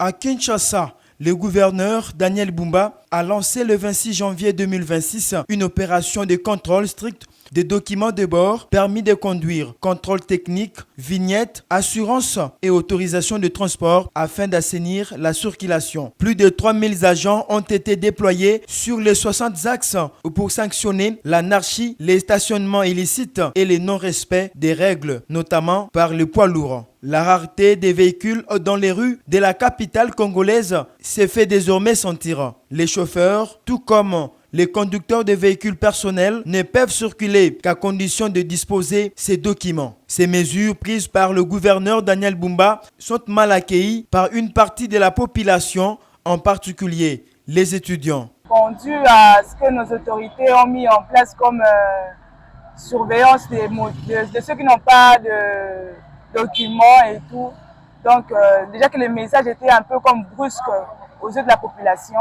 À Kinshasa, le gouverneur Daniel Bumba a lancé le 26 janvier 2026 une opération de contrôle strict des documents de bord, permis de conduire, contrôle technique, vignettes, assurance et autorisation de transport afin d'assainir la circulation. Plus de 3000 agents ont été déployés sur les 60 axes pour sanctionner l'anarchie, les stationnements illicites et le non-respect des règles, notamment par les poids lourds. La rareté des véhicules dans les rues de la capitale congolaise s'est fait désormais sentir. Les chauffeurs, tout comme les conducteurs de véhicules personnels, ne peuvent circuler qu'à condition de disposer ces documents. Ces mesures prises par le gouverneur Daniel Bumba sont mal accueillies par une partie de la population, en particulier les étudiants. Dû à ce que nos autorités ont mis en place comme surveillance de ceux qui n'ont pas de documents et tout. Donc déjà que le message était un peu comme brusque aux yeux de la population.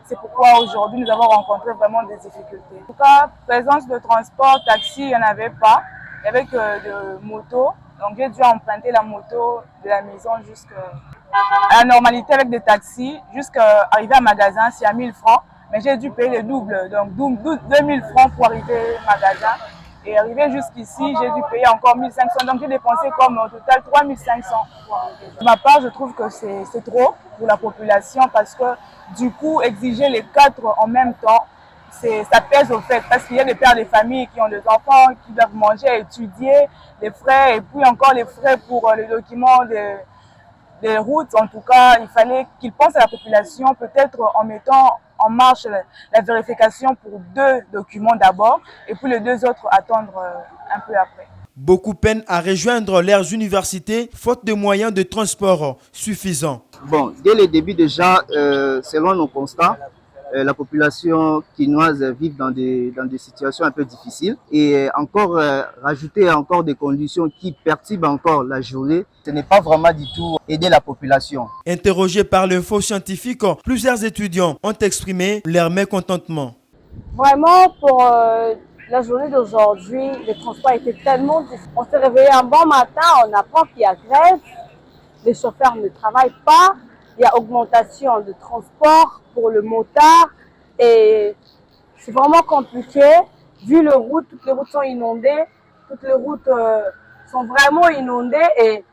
C'est pourquoi aujourd'hui nous avons rencontré vraiment des difficultés. En tout cas, présence de transport, taxi, il n'y en avait pas. Il n'y avait que de motos. Donc j'ai dû emprunter la moto de la maison jusqu'à la normalité avec des taxis, jusqu'à arriver à magasin, c'est à 1000 francs. Mais j'ai dû payer le double, donc 2000 francs pour arriver au magasin. Et arrivé jusqu'ici, j'ai dû payer encore 1500. Donc j'ai dépensé comme au total 3500 pour arriver. De ma part, je trouve que c'est trop pour la population parce que du coup, exiger les 4 en même temps, ça pèse au fait. Parce qu'il y a des pères de famille qui ont des enfants, qui doivent manger, étudier, les frais, et puis encore les frais pour les documents des routes. En tout cas, il fallait qu'ils pensent à la population, peut-être en mettant en marche la vérification pour 2 documents d'abord et puis les 2 autres attendre un peu après. Beaucoup peinent à rejoindre leurs universités faute de moyens de transport suffisants. Bon, dès le début déjà, selon nos constats, la population quinoise vit dans des situations un peu difficiles et encore rajouter encore des conditions qui perturbent encore la journée, ce n'est pas vraiment du tout aider la population. Interrogés par l'info scientifique, plusieurs étudiants ont exprimé leur mécontentement. Vraiment, pour la journée d'aujourd'hui, le transport était tellement difficile. On s'est réveillé un bon matin, on apprend qu'il y a grève, les chauffeurs ne travaillent pas, il y a augmentation de transport pour le motard et c'est vraiment compliqué. Vu les routes, toutes les routes sont inondées, toutes les routes sont vraiment inondées et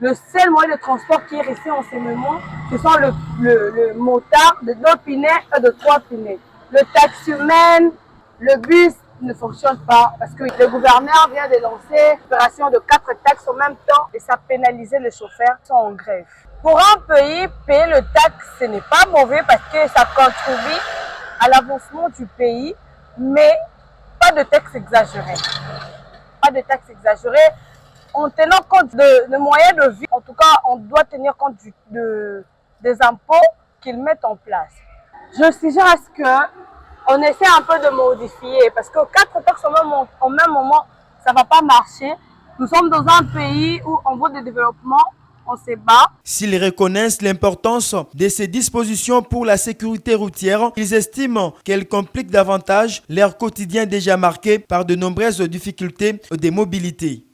le seul moyen de transport qui est resté en ce moment, ce sont le motard de 2 pinets et de 3 pinets. Le taximène, le bus ne fonctionne pas parce que le gouverneur vient de lancer une opération de 4 taxes en même temps et ça pénalisait les chauffeurs qui sont en grève. Pour un pays, payer le taxe, ce n'est pas mauvais parce que ça contribue à l'avancement du pays, mais pas de taxes exagérées. Pas de taxes exagérées. En tenant compte de moyens de vie, en tout cas, on doit tenir compte des impôts qu'ils mettent en place. Je suggère à ce qu'on essaie un peu de modifier parce que 4 taxes au même moment, ça ne va pas marcher. Nous sommes dans un pays où, en voie de développement, on se bat. S'ils reconnaissent l'importance de ces dispositions pour la sécurité routière, ils estiment qu'elles compliquent davantage leur quotidien déjà marqué par de nombreuses difficultés de mobilité.